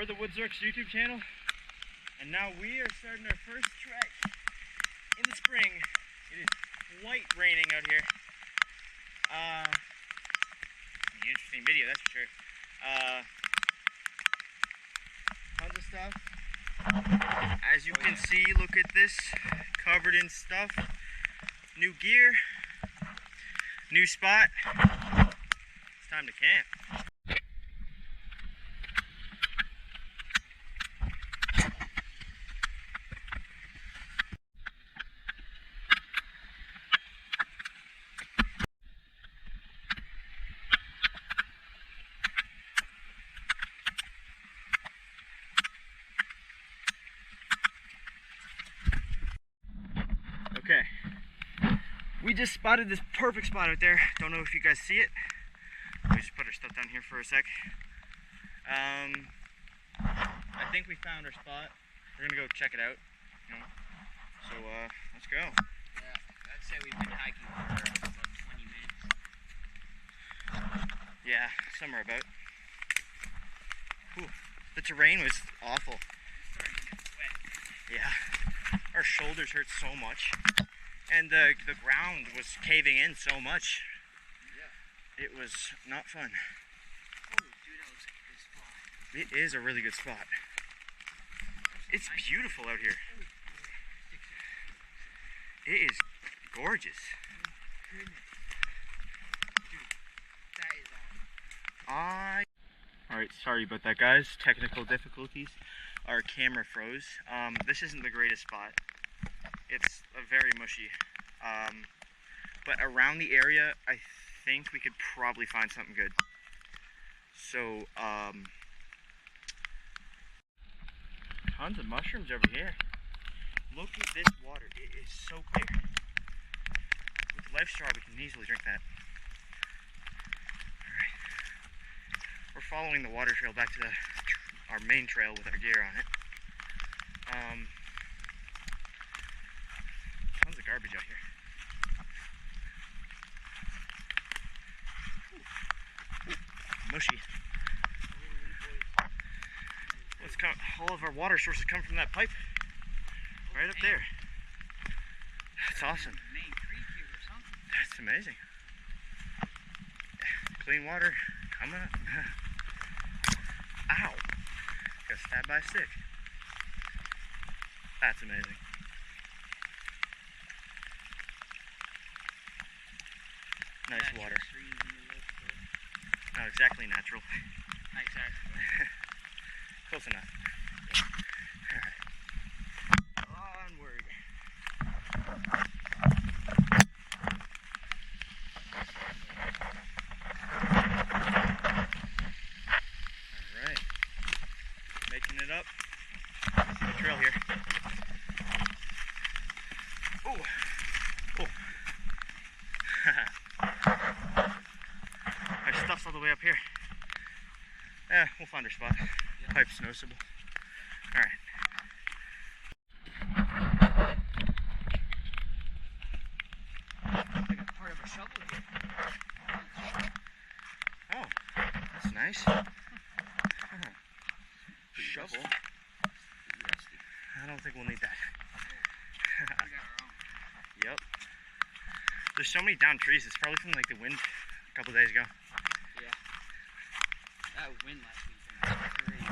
we're the Woodsorks YouTube channel, and now we are starting our first trek in the spring. It is quite raining out here. An interesting video, that's for sure. Tons of stuff. As you can see, look at this, covered in stuff. New gear, new spot. It's time to camp. Okay, we just spotted this perfect spot out there. Don't know if you guys see it. We just put our stuff down here for a sec. I think we found our spot. We're gonna go check it out. You know? So let's go. Yeah, I'd say we've been hiking for about 20 minutes. Yeah, somewhere about. Whew. The terrain was awful. It's starting to get wet. Yeah. Our shoulders hurt so much, and the ground was caving in so much. Yeah. It was not fun. Oh, dude, that looks like a good spot. It is a really good spot. It's beautiful out here. It is gorgeous. Dude, that is awesome. Alright, sorry about that, guys. Technical difficulties. Our camera froze. This isn't the greatest spot. It's very mushy. But around the area, I think we could probably find something good. So, tons of mushrooms over here. Look at this water. It is so clear. With LifeStraw, we can easily drink that. Alright. We're following the water trail back to our main trail with our gear on it. Tons of garbage out here. Mushy. All of our water sources come from that pipe right up there. That's awesome. Main creek here or something. That's amazing. Clean water coming up. Ow. Got stabbed by a stick. That's amazing. Nice Natural water. streams in the lake, so- Not exactly natural. Exactly. Close enough. Alright. Onward. Alright. Making it up. See the trail here. Oh! Oh! Our stuff's all the way up here. Yeah, we'll find our spot. Yeah. Pipe's noticeable. Alright. Like a part of a shovel here. Oh, that's nice. Shovel. Rusty. I don't think we'll need that. We got our own. Yep. There's so many downed trees. It's probably from like the wind a couple days ago. Yeah. That wind last weekend was crazy.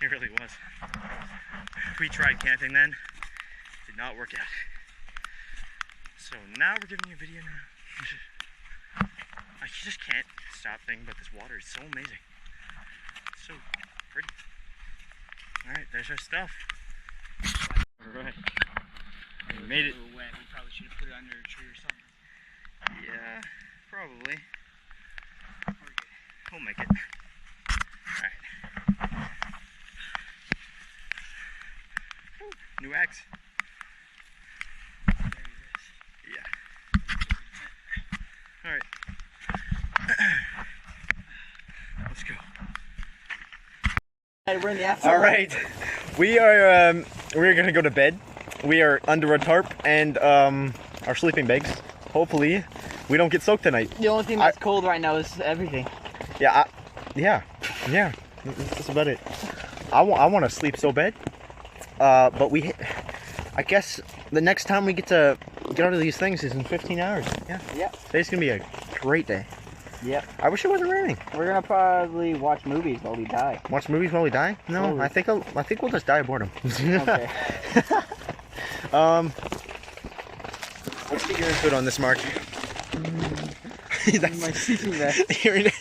It really was. We tried camping then. Did not work out. So now we're giving you a video now. I just can't stop thinking about this water. It's so amazing. It's so pretty. Alright, there's our stuff. Alright. We made it. A little wet. We probably should have put it under a tree or something. Yeah, probably. We're good. We'll make it. Alright. New axe. There it is. Yeah. Alright. Let's go. We're in the after. All right, we're gonna go to bed. We are under a tarp and our sleeping bags. Hopefully, we don't get soaked tonight. The only thing that's cold right now is everything. Yeah, yeah. That's about it. I want to sleep so bad. But I guess the next time we get to get out of these things is in 15 hours. Yeah. Yep. Today's gonna be a great day. Yep. I wish it wasn't raining. We're gonna probably watch movies while we die. Watch movies while we die? No, Holy. I think we'll just die of boredom. Okay. Let's get your input on this, Mark. That's My sleeping bag.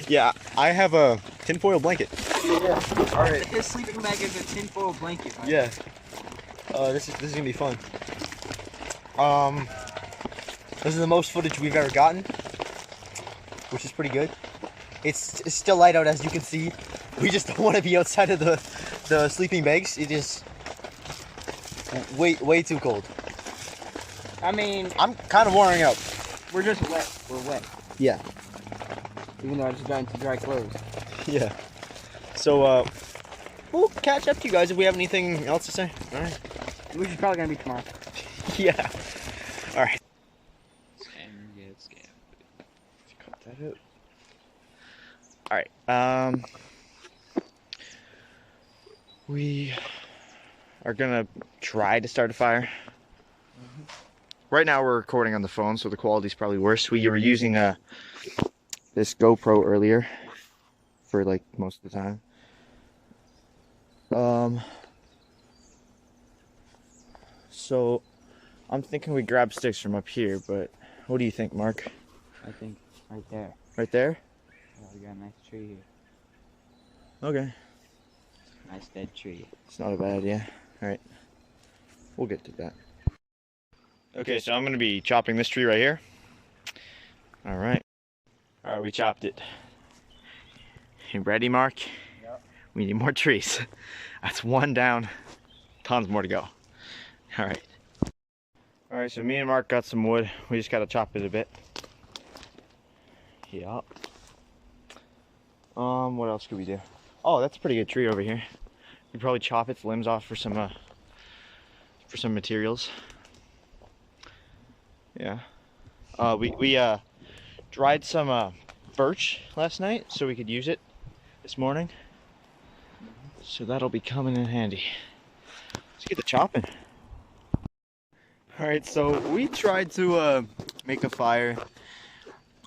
Yeah, I have a tinfoil blanket. Yeah. All right. His sleeping bag is a tinfoil blanket. Right? Yeah. This is gonna be fun. This is the most footage we've ever gotten, which is pretty good. It's still light out, as you can see. We just don't want to be outside of the sleeping bags. It is way too cold. I mean, I'm kind of warming up. we're just wet. We're wet. Yeah. Even though I just got into dry clothes. Yeah. So we'll catch up to you guys if we have anything else to say. All right. Which is probably gonna be tomorrow. Yeah. All right. Scammer gets scammed. Cut that out. All right. We are gonna try to start a fire. Right now we're recording on the phone, so the quality's probably worse. We were using this GoPro earlier for like most of the time. So I'm thinking we grab sticks from up here, but what do you think, Mark? I think right there. Right there? Yeah, we got a nice tree here. Okay. Nice dead tree. It's not a bad idea. All right. We'll get to that. Okay, so I'm going to be chopping this tree right here. All right. All right, we chopped it. You ready, Mark? Yep. We need more trees. That's one down. Tons more to go. All right. All right, so me and Mark got some wood. We just got to chop it a bit. Yep. What else could we do? Oh, that's a pretty good tree over here. We'd probably chop its limbs off for some materials. Yeah. We dried some birch last night so we could use it this morning. So that'll be coming in handy. Let's get the chopping. All right, so we tried to make a fire.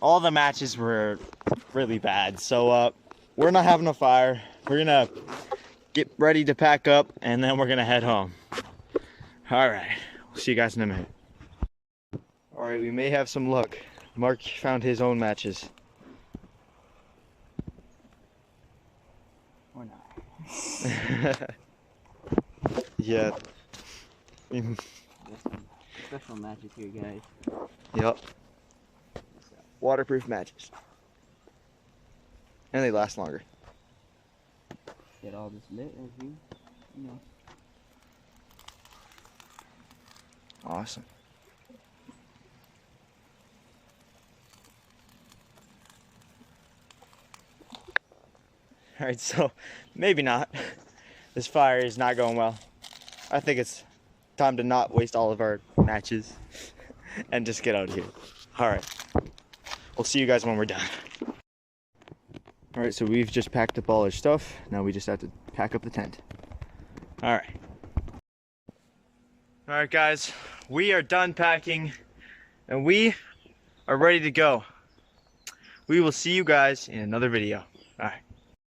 All the matches were really bad, so we're not having a fire. We're gonna get ready to pack up, and then we're gonna head home. All right, we'll see you guys in a minute. All right, we may have some luck. Mark found his own matches. Or not. Yeah. Special matches here, guys. Yep. Waterproof matches. And they last longer. Get all this lit as you know. Awesome. All right, so maybe not. This fire is not going well. I think it's time to not waste all of our matches and just get out of here. All right. We'll see you guys when we're done. All right, so we've just packed up all our stuff. Now we just have to pack up the tent. All right. All right, guys, we are done packing and we are ready to go. We will see you guys in another video.